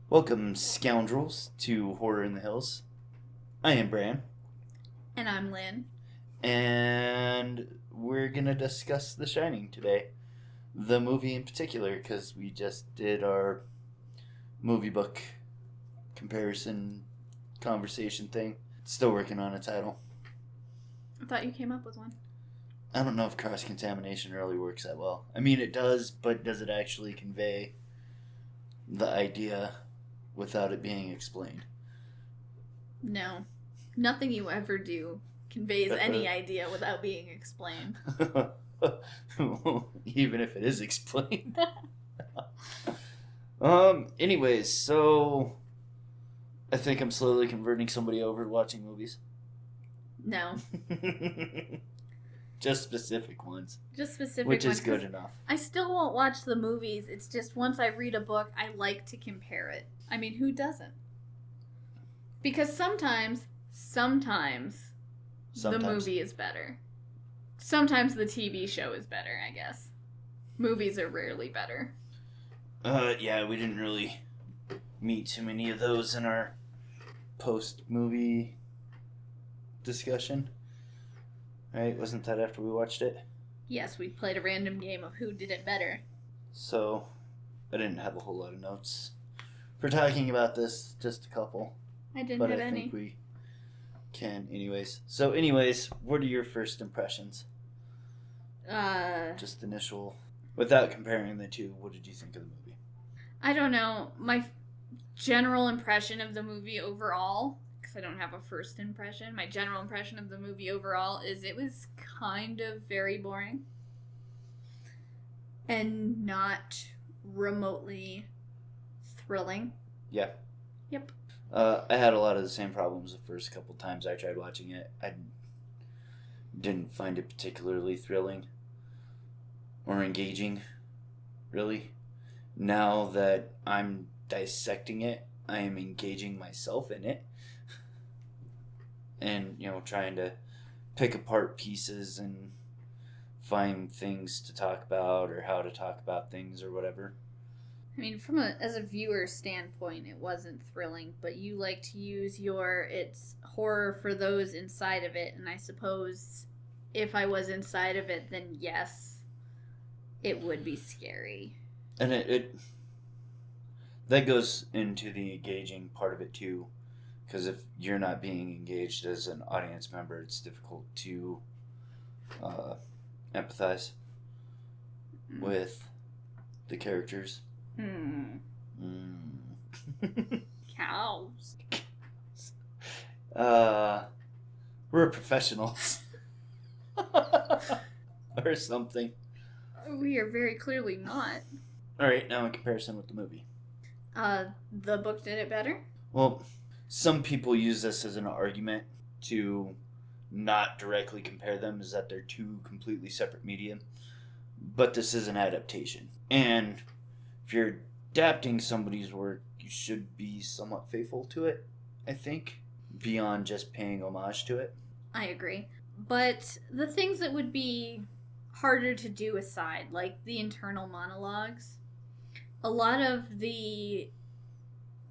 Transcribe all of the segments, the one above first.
Welcome, scoundrels, to Horror in the Hills. I am Bran, And I'm Lynne. and we're gonna discuss The Shining today. The movie in particular, because we just did our movie book comparison conversation thing. Still working on a title. I thought you came up with one. I don't know if cross contamination really works that well. I mean, it does, but does it actually convey the idea without it being explained? No. Nothing you ever do conveys any idea without being explained. Even if it is explained. Anyways, so I think I'm slowly converting somebody over to watching movies. No. Just specific ones. Just specific which ones. Is good enough. I still won't watch the movies. It's just once I read a book, I like to compare it. I mean, who doesn't? Because sometimes the movie is better. Sometimes the TV show is better, I guess. Movies are rarely better. Yeah, we didn't really meet too many of those in our post-movie discussion. Right? Wasn't that after we watched it? Yes, we played a random game of who did it better. So, I didn't have a whole lot of notes for talking about this, just a couple. I didn't but have I any. think we can anyways. So what are your first impressions? Just initial, without comparing the two, what did you think of the movie? I don't know. My general impression of the movie overall, because I don't have a first impression, my general impression of the movie overall is it was kind of very boring. And not remotely thrilling. Yeah. Yep. I had a lot of the same problems the first couple times I tried watching it. I didn't find it particularly thrilling or engaging, really. Now that I'm dissecting it, I am engaging myself in it. And, trying to pick apart pieces and find things to talk about or how to talk about things or whatever. I mean, as a viewer standpoint, it wasn't thrilling, but you like to use it's horror for those inside of it, and I suppose if I was inside of it, then yes, it would be scary. And it that goes into the engaging part of it too, because if you're not being engaged as an audience member, it's difficult to empathize with the characters. Cows. We're professionals. Or something. We are very clearly not. Alright, now in comparison with the movie. The book did it better? Well, some people use this as an argument to not directly compare them, is that they're two completely separate medium. But this is an adaptation. And if you're adapting somebody's work, you should be somewhat faithful to it, I think, beyond just paying homage to it. I agree. But the things that would be harder to do aside, like the internal monologues, a lot of the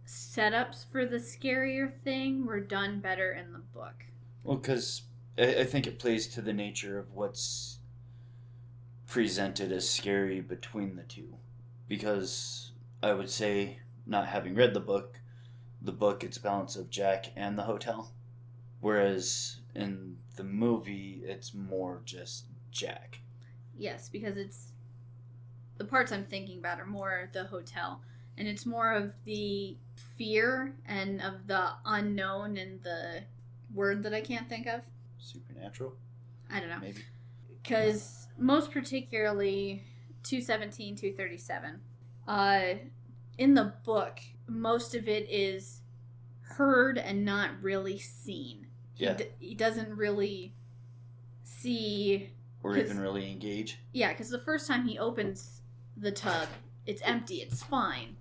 setups for the scarier thing were done better in the book. Well, because I think it plays to the nature of what's presented as scary between the two. Because I would say, not having read the book, it's a balance of Jack and the hotel. Whereas in the movie, it's more just Jack. Yes, because the parts I'm thinking about are more the hotel. And it's more of the fear and of the unknown and the word that I can't think of. Supernatural? I don't know. Maybe. Because most particularly 217, 237. In the book, most of it is heard and not really seen. Yeah. He doesn't really see... Or even really engage. Yeah, because the first time he opens the tub, it's empty, it's fine.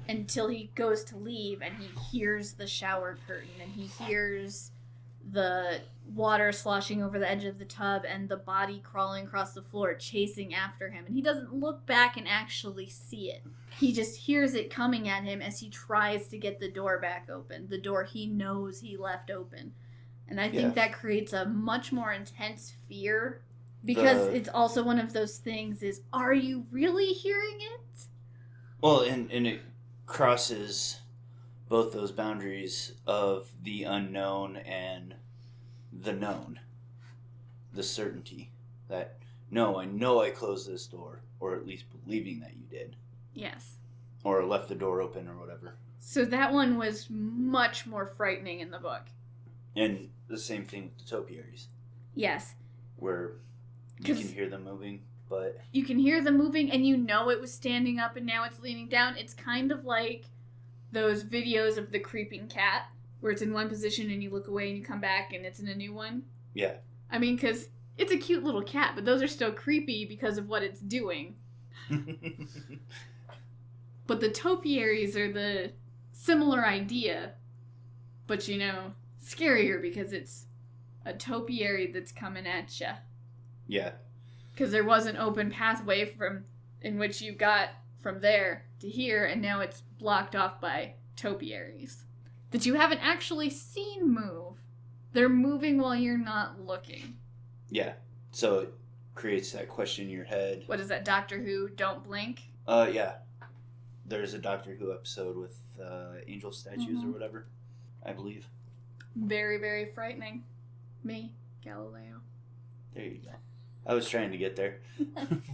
Until he goes to leave and he hears the shower curtain and he hears the water sloshing over the edge of the tub and the body crawling across the floor chasing after him. And he doesn't look back and actually see it. he just hears it coming at him as he tries to get the door back open. The door he knows he left open. And I think that creates a much more intense fear. Because it's also one of those things is, are you really hearing it? Well, and it crosses both those boundaries of the unknown and the known. The certainty that, no, I know I closed this door, or at least believing that you did. Yes. Or left the door open or whatever. So that one was much more frightening in the book. And the same thing with the topiaries. Yes. Where you can hear them moving, but... You can hear them moving, and you know it was standing up, and now it's leaning down. It's kind of like those videos of the creeping cat, where it's in one position, and you look away, and you come back, and it's in a new one. Yeah. I mean, because it's a cute little cat, but those are still creepy because of what it's doing. But the topiaries are the similar idea, but, scarier because it's a topiary that's coming at you. Yeah. Because there was an open pathway in which you got from there to here, and now it's blocked off by topiaries that you haven't actually seen move. They're moving while you're not looking. Yeah. So it creates that question in your head. What is that, Doctor Who, Don't Blink? Yeah. There's a Doctor Who episode with angel statues or whatever, I believe. Very, very frightening. Me, Galileo. There you go. I was trying to get there.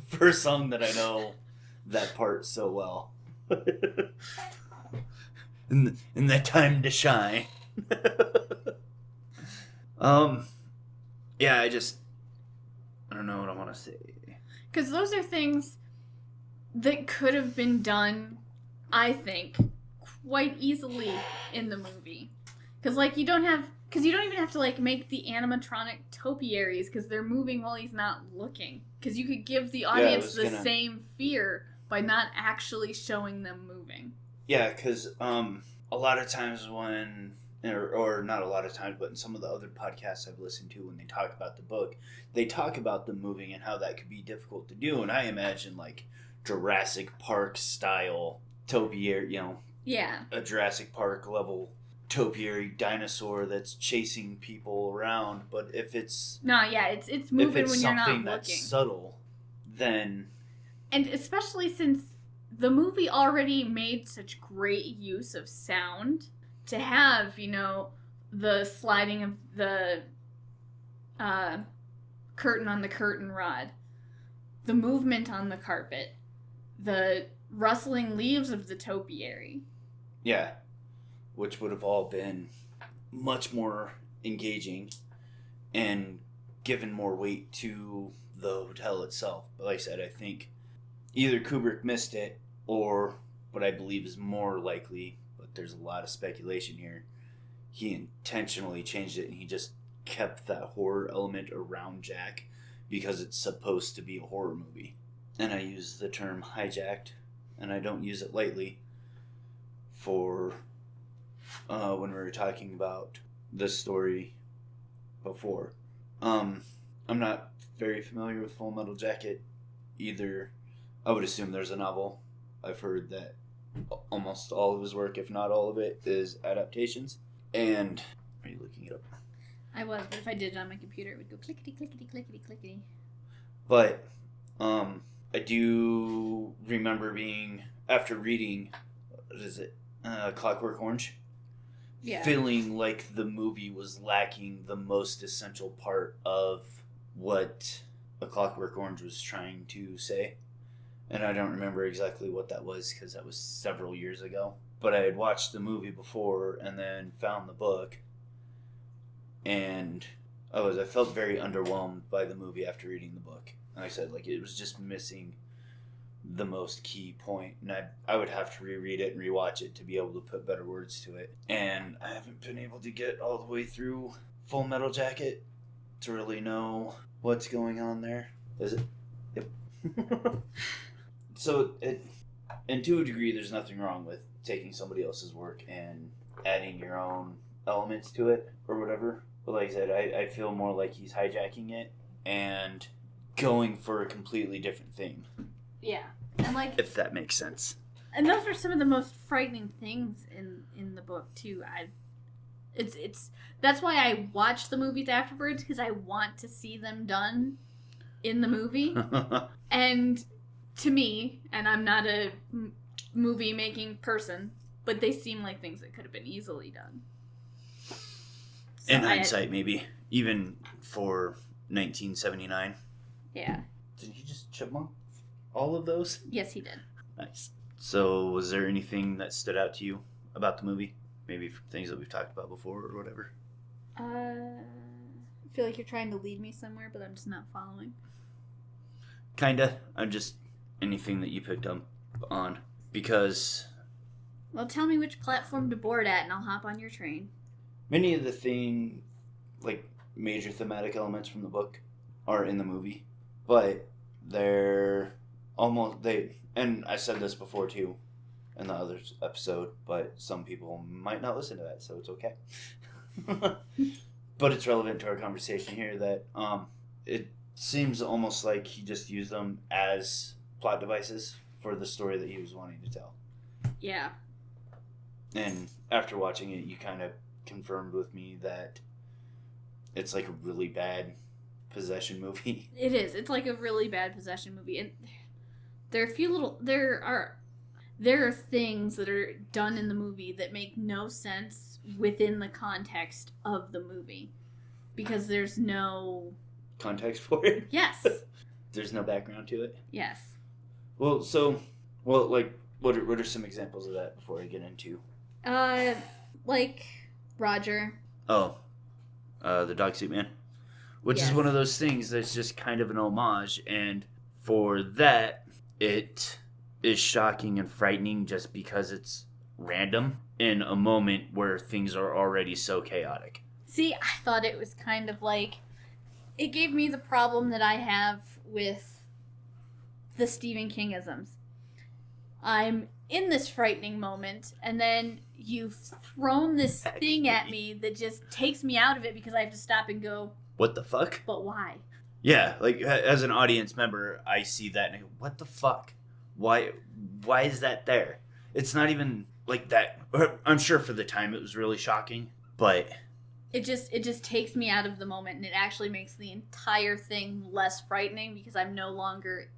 For a song that I know that part so well. in that time to shine. Yeah, I don't know what I want to say. Because those are things that could have been done, I think, quite easily in the movie. Because, you don't even have to, make the animatronic topiaries, because they're moving while he's not looking. Because you could give the audience same fear by not actually showing them moving. Yeah, because a lot of times when, or not a lot of times, but in some of the other podcasts I've listened to, when they talk about the book, they talk about them moving and how that could be difficult to do. And I imagine, Jurassic Park style topiary, Yeah. A Jurassic Park level topiary dinosaur that's chasing people around. But if it's it's moving when you're not looking. If it's something that's subtle, then, and especially since the movie already made such great use of sound, to have the sliding of the curtain on the curtain rod, the movement on the carpet, the rustling leaves of the topiary. Yeah. Which would have all been much more engaging and given more weight to the hotel itself. But like I said, I think either Kubrick missed it, or what I believe is more likely, but there's a lot of speculation here, he intentionally changed it and he just kept that horror element around Jack because it's supposed to be a horror movie. And I use the term hijacked, and I don't use it lightly, for when we were talking about this story before. I'm not very familiar with Full Metal Jacket either. I would assume there's a novel. I've heard that almost all of his work, if not all of it, is adaptations. And are you looking it up? I was, but if I did it on my computer, it would go clickety, clickety, clickety, clickety. But I do remember being, after reading, what is it, Clockwork Orange? Yeah. Feeling like the movie was lacking the most essential part of what A Clockwork Orange was trying to say. And I don't remember exactly what that was because that was several years ago. But I had watched the movie before and then found the book. And I felt very underwhelmed by the movie after reading the book. And I said, it was just missing the most key point, and I would have to reread it and rewatch it to be able to put better words to it. And I haven't been able to get all the way through Full Metal Jacket to really know what's going on there. Is it? Yep. So, and to a degree, there's nothing wrong with taking somebody else's work and adding your own elements to it or whatever. But like I said, I feel more like he's hijacking it and going for a completely different thing. Yeah. And if that makes sense. And those are some of the most frightening things in the book too. That's why I watch the movies afterwards, because I want to see them done in the movie. And to me, and I'm not a movie making person, but they seem like things that could have been easily done. So in hindsight, maybe even for 1979. Yeah. Did he just chipmunk all of those? Yes, he did. Nice. So, was there anything that stood out to you about the movie? Maybe things that we've talked about before or whatever? I feel like you're trying to lead me somewhere, but I'm just not following. Kinda. I'm just anything that you picked up on. Because... Well, tell me which platform to board at, and I'll hop on your train. Many of the major thematic elements from the book are in the movie. But they're and I said this before too in the other episode, but some people might not listen to that, so it's okay. But it's relevant to our conversation here that it seems almost like he just used them as plot devices for the story that he was wanting to tell. Yeah. And after watching it, you kind of confirmed with me that it's like a really bad possession movie. It is. It's like a really bad possession movie. And there are things that are done in the movie that make no sense within the context of the movie. Because there's no... Context for it? Yes. There's no background to it? Yes. Well, what are some examples of that before I get into? Like Roger. Oh, the dog suit man. Which is one of those things that's just kind of an homage, and for that, it is shocking and frightening just because it's random in a moment where things are already so chaotic. See, I thought it was kind of like... It gave me the problem that I have with the Stephen King-isms. I'm in this frightening moment, and then you've thrown this thing at me that just takes me out of it because I have to stop and go, what the fuck? but why? Yeah, like as an audience member, I see that and I go, what the fuck? Why is that there? It's not even like that. I'm sure for the time it was really shocking, but it just takes me out of the moment, and it actually makes the entire thing less frightening because I'm no longer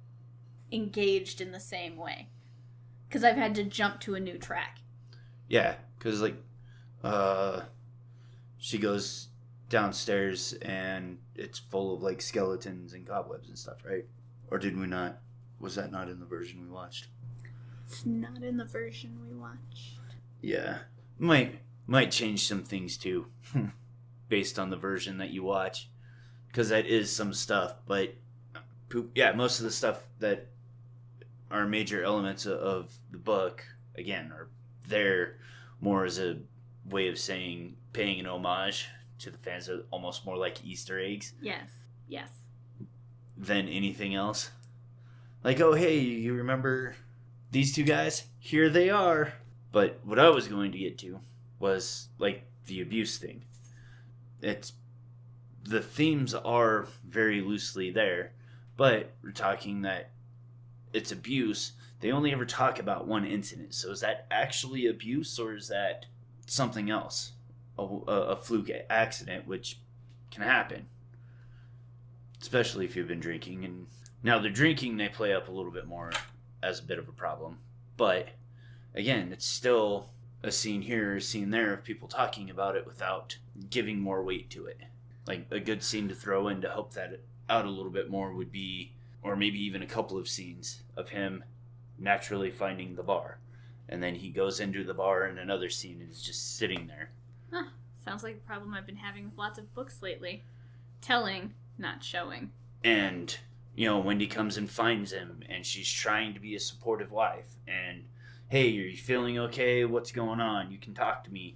engaged in the same way. Because I've had to jump to a new track. Yeah, because she goes downstairs and it's full of like skeletons and cobwebs and stuff, right? Or did we not? Was that not in the version we watched? It's not in the version we watched. Yeah, might change some things too, based on the version that you watch, because that is some stuff. But yeah, most of the stuff that are major elements of the book, again, are there more as a way of saying, paying an homage to the fans, are almost more like Easter eggs. Yes. Than anything else. Like, oh, hey, you remember these two guys? Here they are. But what I was going to get to was, like, the abuse thing. The themes are very loosely there, but we're talking that it's abuse. They only ever talk about one incident. So is that actually abuse, or is that something else? A fluke accident, which can happen. Especially if you've been drinking. And now the drinking, they play up a little bit more as a bit of a problem. But again, it's still a scene here, a scene there of people talking about it without giving more weight to it. Like a good scene to throw in to help that out a little bit more would be, or maybe even a couple of scenes of him naturally finding the bar. And then he goes into the bar in another scene and is just sitting there. Huh. Sounds like a problem I've been having with lots of books lately. Telling, not showing. And, Wendy comes and finds him, and she's trying to be a supportive wife. And, hey, are you feeling okay? What's going on? You can talk to me.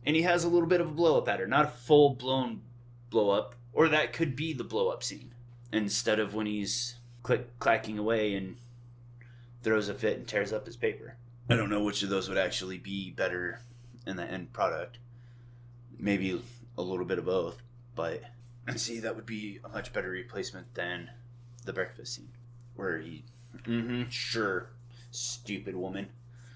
And he has a little bit of a blow-up at her. Not a full-blown blow-up, or that could be the blow-up scene. Instead of when he's clacking away and throws a fit and tears up his paper. I don't know which of those would actually be better in the end product. Maybe a little bit of both, but I see that would be a much better replacement than the breakfast scene, where he, sure, stupid woman.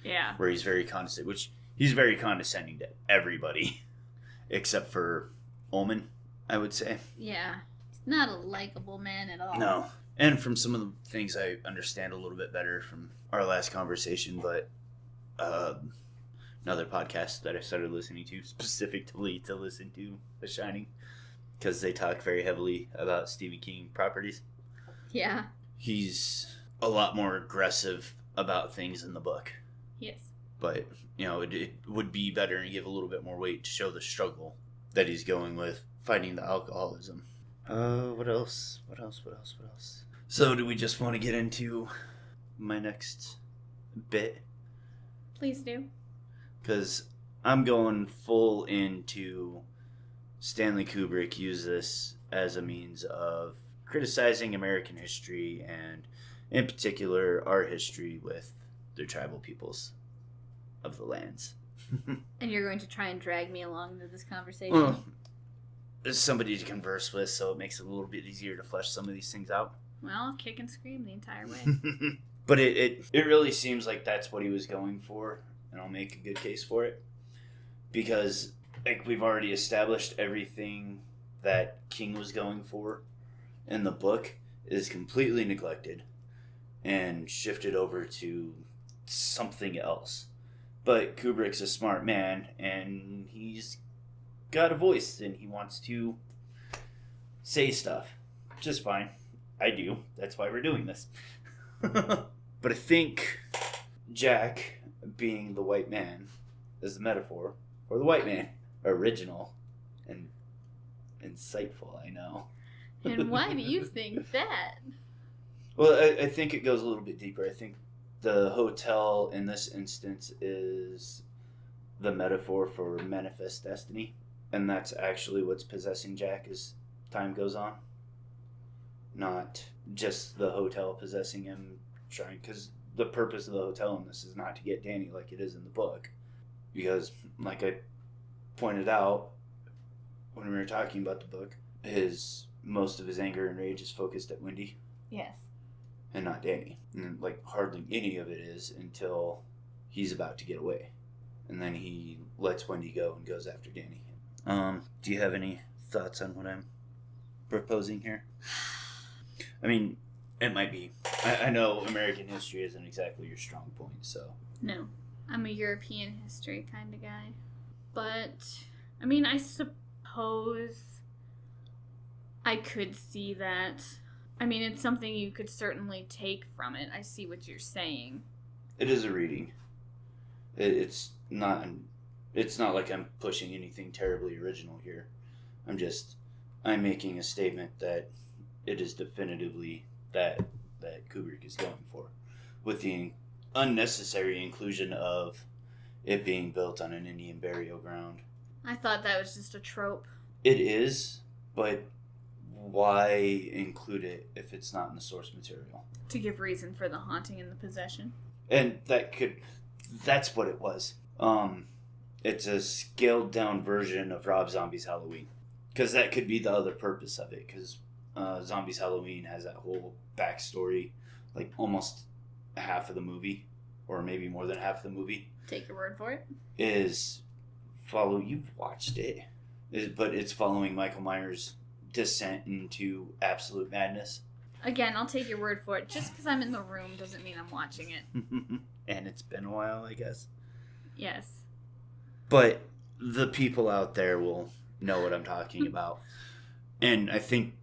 Yeah. Where he's very condescending, which he's very condescending to everybody except for Ullman, I would say. Yeah. He's not a likable man at all. No. And from some of the things I understand a little bit better from our last conversation, but another podcast that I started listening to specifically to listen to The Shining, because they talk very heavily about Stephen King properties. Yeah. He's a lot more aggressive about things in the book. Yes. But, it would be better and give a little bit more weight to show the struggle that he's going with fighting the alcoholism. What else? So, do we just want to get into my next bit? Please do. Because I'm going full into Stanley Kubrick used this as a means of criticizing American history and, in particular, our history with the tribal peoples of the lands. And you're going to try and drag me along into this conversation? Well, there's somebody to converse with, so it makes it a little bit easier to flesh some of these things out. Well, I'll kick and scream the entire way. But it really seems like that's what he was going for, and I'll make a good case for it. Because, like, we've already established everything that King was going for in the book is completely neglected and shifted over to something else. But Kubrick's a smart man, and he's got a voice, and he wants to say stuff. Which is fine. I do. That's why we're doing this. But I think Jack, being the white man, is the metaphor for the white man. Original and insightful, I know. And why do you think that? Well, I think it goes a little bit deeper. I think the hotel in this instance is the metaphor for manifest destiny. And that's actually what's possessing Jack as time goes on. Not just the hotel possessing him, because the purpose of the hotel in this is not to get Danny like it is in the book. Because, like I pointed out when we were talking about the book, most of his anger and rage is focused at Wendy. Yes. And not Danny. And, like, hardly any of it is until he's about to get away. And then he lets Wendy go and goes after Danny. Do you have any thoughts on what I'm proposing here? I mean, it might be. I know American history isn't exactly your strong point, so. No. I'm a European history kind of guy. But, I mean, I suppose I could see that. I mean, it's something you could certainly take from it. I see what you're saying. It is a reading. It's not like I'm pushing anything terribly original here. I'm making a statement that it is definitively that Kubrick is going for, with the unnecessary inclusion of it being built on an Indian burial ground. I thought that was just a trope. It is, but why include it if it's not in the source material? To give reason for the haunting and the possession. And that's what it was. It's a scaled down version of Rob Zombie's Halloween. Because that could be the other purpose of it. Because Zombies Halloween has that whole backstory, like almost half of the movie, or maybe more than half of the movie. Take your word for it. You've watched it. But it's following Michael Myers' descent into absolute madness. Again, I'll take your word for it. Just because I'm in the room doesn't mean I'm watching it. And it's been a while, I guess. Yes. But the people out there will know what I'm talking about. And I think,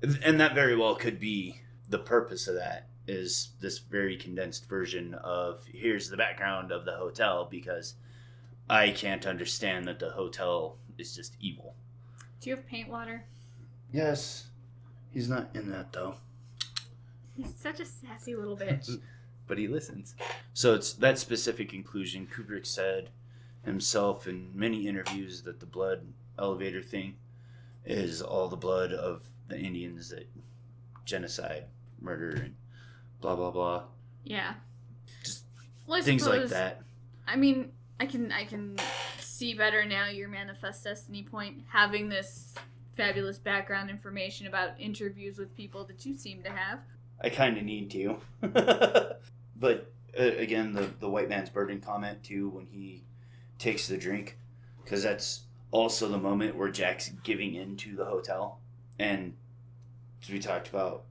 and that very well could be the purpose of that, is this very condensed version of here's the background of the hotel, because I can't understand that the hotel is just evil. Do you have paint water? Yes. He's not in that, though. He's such a sassy little bitch. But he listens. So it's that specific inclusion. Kubrick said himself in many interviews that the blood elevator thing is all the blood of the Indians that genocide, murder, and blah, blah, blah. Yeah. Just well, things like that. I mean, I can see better now your manifest destiny point, having this fabulous background information about interviews with people that you seem to have. I kind of need to. But again, the white man's burden comment, too, when he takes the drink. Because that's also the moment where Jack's giving in to the hotel. And as we talked about,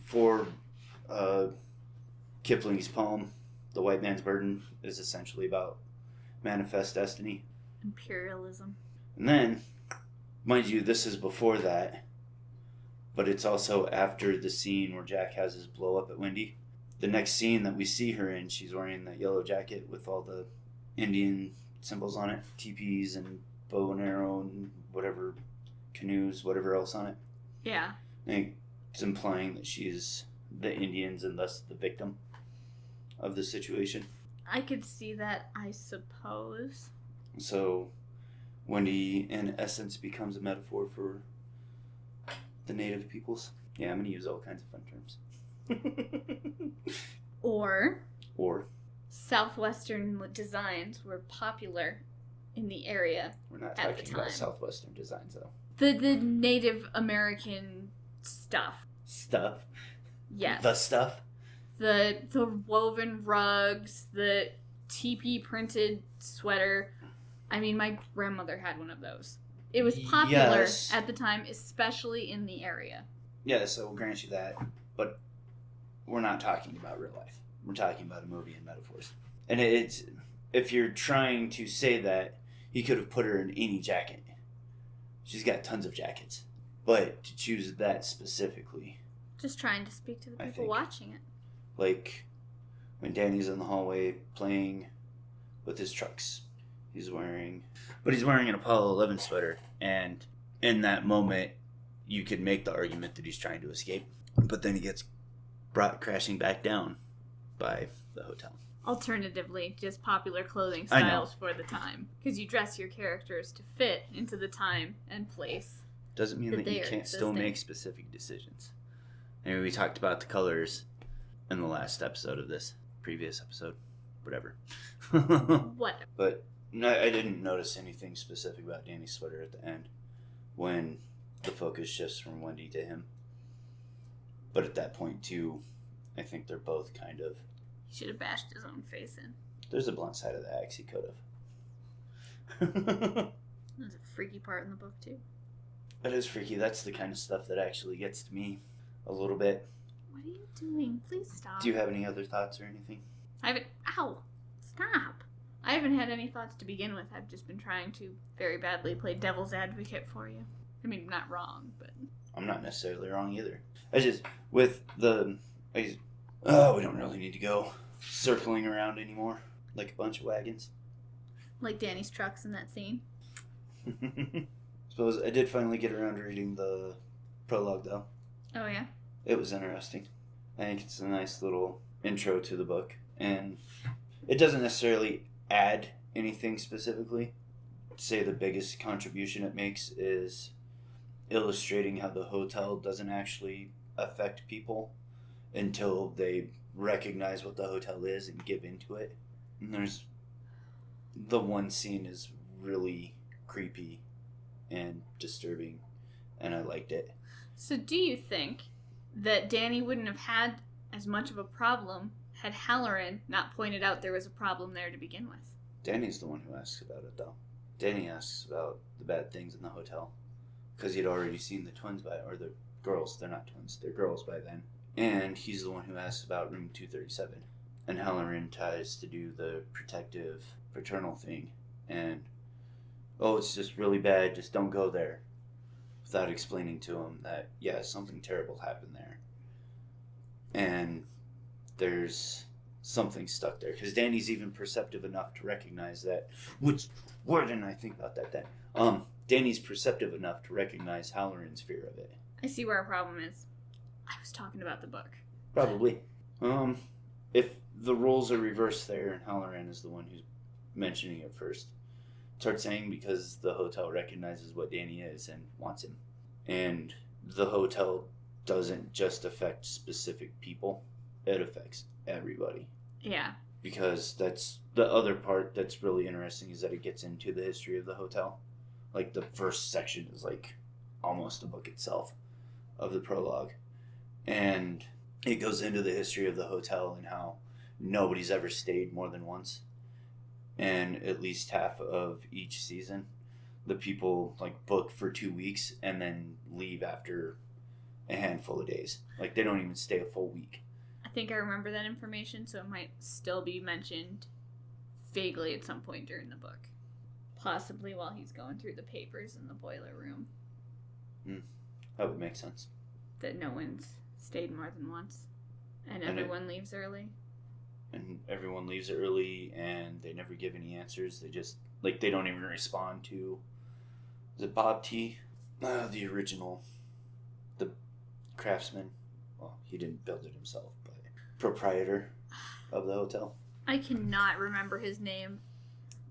for Kipling's poem, The White Man's Burden is essentially about manifest destiny. Imperialism. And then, mind you, this is before that, but it's also after the scene where Jack has his blow up at Wendy. The next scene that we see her in, she's wearing that yellow jacket with all the Indian symbols on it, teepees and bow and arrow and whatever, canoes, whatever else on it. Yeah. I think it's implying that she's the Indians and thus the victim of the situation. I could see that, I suppose. So Wendy, in essence, becomes a metaphor for the native peoples. Yeah, I'm going to use all kinds of fun terms. Or Southwestern designs were popular in the area. We're not at talking the about time. Southwestern designs, though. The Native American stuff. Stuff? Yes. The stuff? The woven rugs, the teepee printed sweater. I mean, my grandmother had one of those. It was popular Yes. at the time, especially in the area. Yes, I will grant you that, but we're not talking about real life. We're talking about a movie and metaphors. And it's, if you're trying to say that, he could have put her in any jacket. She's got tons of jackets. But to choose that specifically, Just trying to speak to the I people think- watching it. like when Danny's in the hallway playing with his trucks, he's wearing an Apollo 11 sweater, and in that moment, you could make the argument that he's trying to escape, but then he gets brought crashing back down by the hotel. Alternatively, just popular clothing I know. styles for the time. Because you dress your characters to fit into the time and place. Doesn't mean That that they you are can't still existing. make specific decisions. And we talked about the colors in the last episode of this previous episode, whatever. What? But no, I didn't notice anything specific about Danny's sweater at the end when the focus shifts from Wendy to him. But at that point, too, I think they're both kind of... He should have bashed his own face in. There's a blunt side of the axe, he could have. There's a freaky part in the book, too. That is freaky. That's the kind of stuff that actually gets to me a little bit. What are you doing? Please stop. Do you have any other thoughts or anything? I haven't... Ow! Stop! I haven't had any thoughts to begin with. I've just been trying to very badly play devil's advocate for you. I mean, not wrong, but... I'm not necessarily wrong either. I just, with the... we don't really need to go circling around anymore like a bunch of wagons. Like Danny's trucks in that scene. Suppose I did finally get around to reading the prologue, though. Oh, yeah? It was interesting. I think it's a nice little intro to the book, and it doesn't necessarily add anything specifically. I'd say the biggest contribution it makes is illustrating how the hotel doesn't actually affect people until they recognize what the hotel is and give into it. And there's the one scene is really creepy and disturbing, and I liked it. So do you think that Danny wouldn't have had as much of a problem had Halloran not pointed out there was a problem there to begin with? Danny's the one who asks about it, though. Danny asks about the bad things in the hotel because he'd already seen the twins or the girls. They're not twins, they're girls by then. And he's the one who asks about room 237. And Halloran tries to do the protective, paternal thing. And, oh, it's just really bad, just don't go there. Without explaining to him that, yeah, something terrible happened there. And there's something stuck there. Because Danny's even perceptive enough to recognize that. Which, why didn't I think about that then? Danny's perceptive enough to recognize Halloran's fear of it. I see where our problem is. I was talking about the book. Probably. If the roles are reversed there and Halloran is the one who's mentioning it first, it's hard saying because the hotel recognizes what Danny is and wants him. And the hotel doesn't just affect specific people, it affects everybody. Yeah. Because that's the other part that's really interesting is that it gets into the history of the hotel. Like the first section is like almost a book itself of the prologue. And it goes into the history of the hotel and how nobody's ever stayed more than once. And at least half of each season, the people like book for 2 weeks and then leave after a handful of days. Like, they don't even stay a full week. I think I remember that information, so it might still be mentioned vaguely at some point during the book. Possibly while he's going through the papers in the boiler room. That would make sense. That no one's stayed more than once. And everyone leaves early. And everyone leaves early, and they never give any answers. They just, like, they don't even respond to, is it Bob T? The original, the craftsman. Well, he didn't build it himself, but proprietor of the hotel. I cannot remember his name.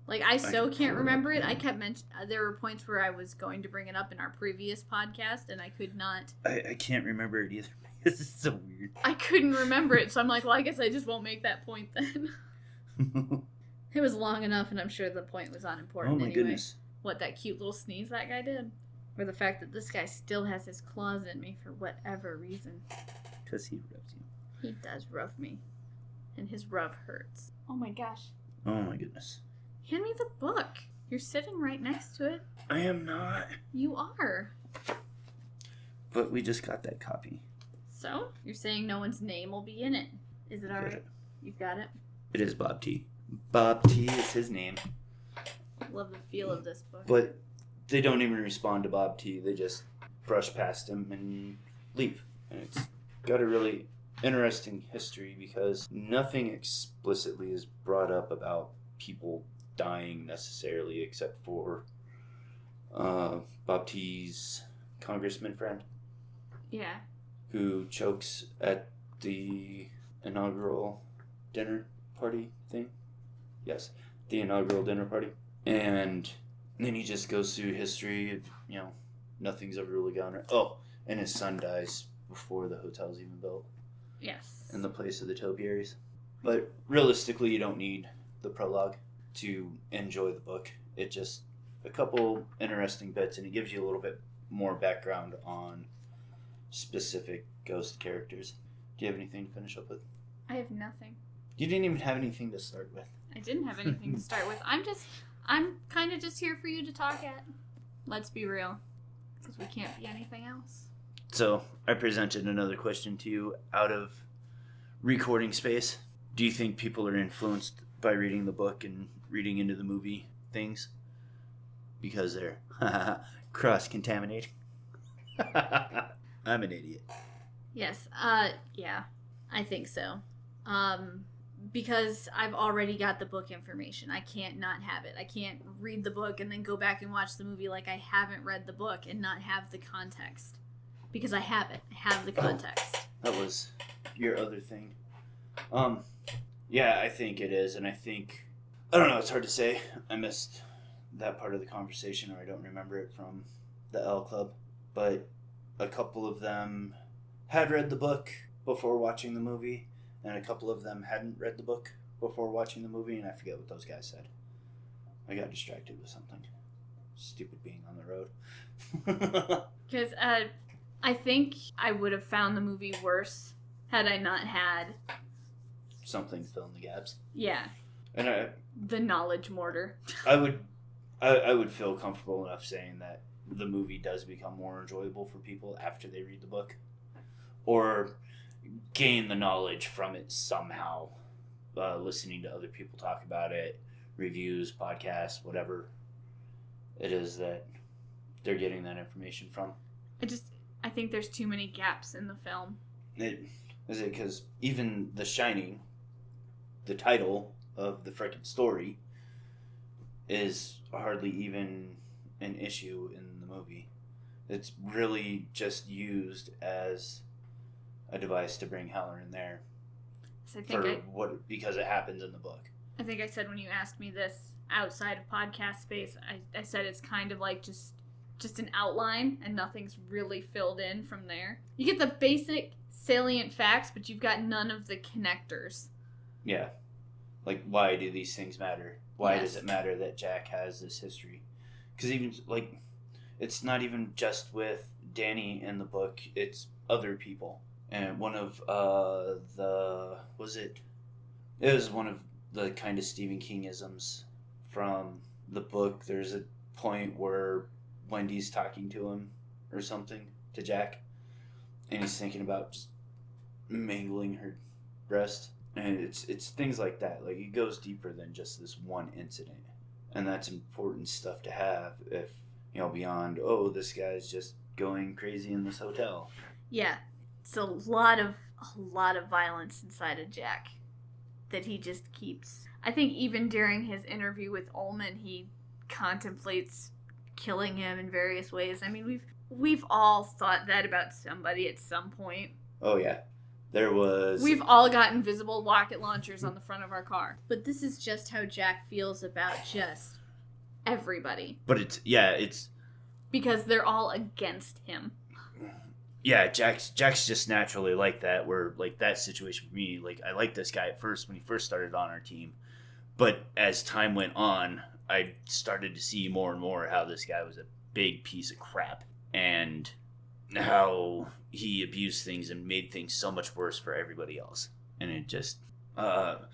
Like, I can't remember it. I kept there were points where I was going to bring it up in our previous podcast, and I could not. I can't remember it either. This is so weird. I couldn't remember it, so I'm like, well, I guess I just won't make that point then. It was long enough, and I'm sure the point was unimportant anyway. Goodness. What, that cute little sneeze that guy did? Or the fact that this guy still has his claws in me for whatever reason. Because he rubs you. He does rough me. And his rub hurts. Oh my gosh. Oh my goodness. Hand me the book. You're sitting right next to it. I am not. You are. But we just got that copy. So? You're saying no one's name will be in it. Is it alright? You've got it? It is Bob T. Bob T is his name. Love the feel of this book. But they don't even respond to Bob T. They just brush past him and leave. And it's got a really interesting history because nothing explicitly is brought up about people dying necessarily except for Bob T's congressman friend. Yeah. Who chokes at the inaugural dinner party thing. Yes, the inaugural dinner party. And then he just goes through history of, nothing's ever really gone right. Oh, and his son dies before the hotel's even built. Yes. In the place of the topiaries. But realistically, you don't need the prologue to enjoy the book. It just, a couple interesting bits, and it gives you a little bit more background on specific ghost characters. Do you have anything to finish up with? I have nothing. You didn't even have anything to start with. I didn't have anything to start with. I'm kind of just here for you to talk at. Let's be real. Because we can't be anything else. So, I presented another question to you out of recording space. Do you think people are influenced by reading the book and reading into the movie things? Because they're cross-contaminating? I'm an idiot. Yes, yeah, I think so. Because I've already got the book information. I can't not have it. I can't read the book and then go back and watch the movie like I haven't read the book and not have the context. Because I have it. I have the context. That was your other thing. Yeah, I think it is, and I don't know, it's hard to say. I missed that part of the conversation, or I don't remember it from the L Club, but a couple of them had read the book before watching the movie, and a couple of them hadn't read the book before watching the movie, and I forget what those guys said. I got distracted with something. Stupid being on the road. Because I think I would have found the movie worse had I not had something fill in the gaps. Yeah. And the knowledge mortar. I would feel comfortable enough saying that the movie does become more enjoyable for people after they read the book, or gain the knowledge from it somehow, listening to other people talk about it, reviews, podcasts, whatever it is that they're getting that information from. I think there's too many gaps in the film. Is it because even The Shining, the title of the frickin' story, is hardly even an issue in the movie. It's really just used as a device to bring Heller in there. So because it happens in the book. I think I said when you asked me this outside of podcast space, I said it's kind of like just an outline and nothing's really filled in from there. You get the basic salient facts, but you've got none of the connectors. Yeah. Like, why do these things matter? Why does it matter that Jack has this history? Because even, like, it's not even just with Danny in the book, it's other people. And one of It was one of the kind of Stephen King-isms from the book. There's a point where Wendy's talking to him or something, to Jack, and he's thinking about just mangling her breast. And it's things like that. Like, it goes deeper than just this one incident. And that's important stuff to have if, beyond, oh, this guy's just going crazy in this hotel. Yeah. It's a lot of violence inside of Jack that he just keeps. I think even during his interview with Ullman, he contemplates killing him in various ways. I mean, we've all thought that about somebody at some point. Oh, yeah. We've all got invisible rocket launchers on the front of our car. But this is just how Jack feels about just everybody. But it's... Because they're all against him. Yeah, Jack's just naturally like that, where, like, that situation for me, like, I liked this guy at first when he first started on our team. But as time went on, I started to see more and more how this guy was a big piece of crap. And how he abused things and made things so much worse for everybody else. And it just, that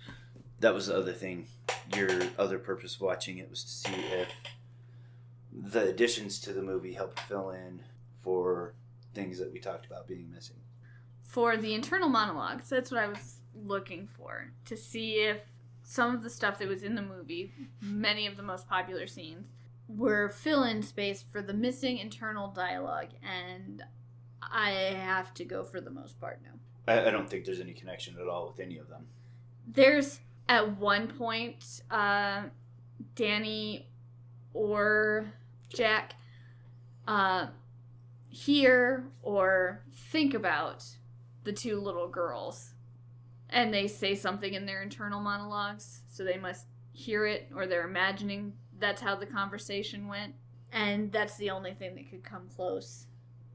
was the other thing. Your other purpose of watching it was to see if the additions to the movie helped fill in for things that we talked about being missing. For the internal monologues, that's what I was looking for. To see if some of the stuff that was in the movie, many of the most popular scenes, were fill-in space for the missing internal dialogue, and I have to go for the most part now. I don't think there's any connection at all with any of them. There's, at one point, Danny or Jack hear or think about the two little girls, and they say something in their internal monologues, so they must hear it, or they're imagining that's how the conversation went, and that's the only thing that could come close.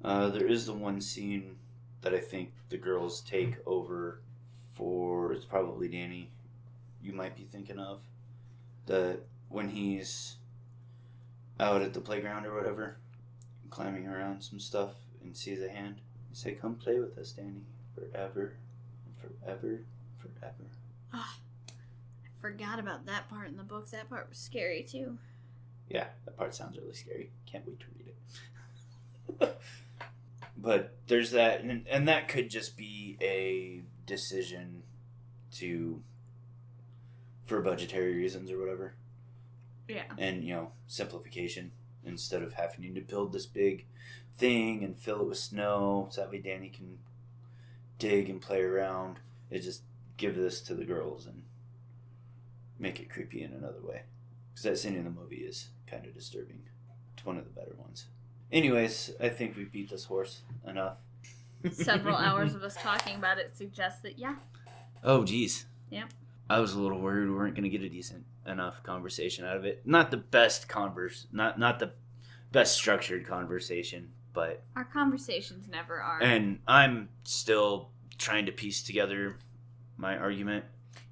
There is the one scene that I think the girls take over for, it's probably Danny, you might be thinking of, when he's out at the playground or whatever, climbing around some stuff and sees a hand. You say, "Come play with us, Danny, forever, forever, forever." Oh, I forgot about that part in the book. That part was scary too. Yeah, that part sounds really scary. Can't wait to read it. But there's that, and that could just be a decision for budgetary reasons or whatever. Yeah. And, simplification. Instead of having to build this big thing and fill it with snow so that way Danny can dig and play around, it just give this to the girls and make it creepy in another way. Because that scene in the movie is kind of disturbing. It's one of the better ones. Anyways, I think we beat this horse enough. Several hours of us talking about it suggests that, yeah. Oh, geez. Yep. I was a little worried we weren't going to get a decent enough conversation out of it. Not the best not the best structured conversation, but our conversations never are. And I'm still trying to piece together my argument.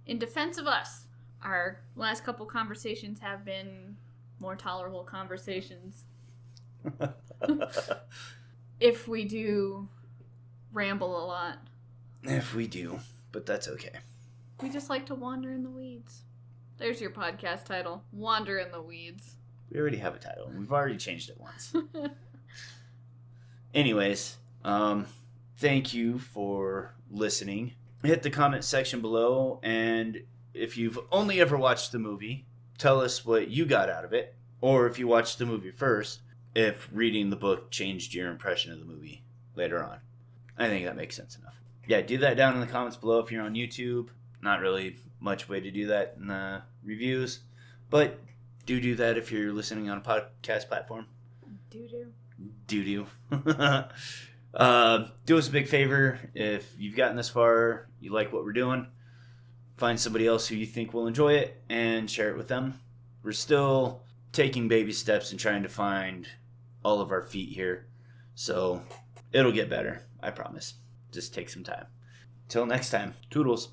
In defense of us, our last couple conversations have been more tolerable conversations. If we do ramble a lot. If we do, but that's okay. We just like to wander in the weeds. There's your podcast title, Wander in the Weeds. We already have a title. We've already changed it once. Anyways, thank you for listening. Hit the comment section below, and if you've only ever watched the movie, tell us what you got out of it. Or if you watched the movie first, if reading the book changed your impression of the movie later on. I think that makes sense enough. Yeah, do that down in the comments below if you're on YouTube. Not really much way to do that in the reviews, but do that if you're listening on a podcast platform. Do. Do us a big favor. If you've gotten this far, you like what we're doing, find somebody else who you think will enjoy it and share it with them. We're still taking baby steps and trying to find all of our feet here, so it'll get better, I promise. Just take some time. Till next time, toodles.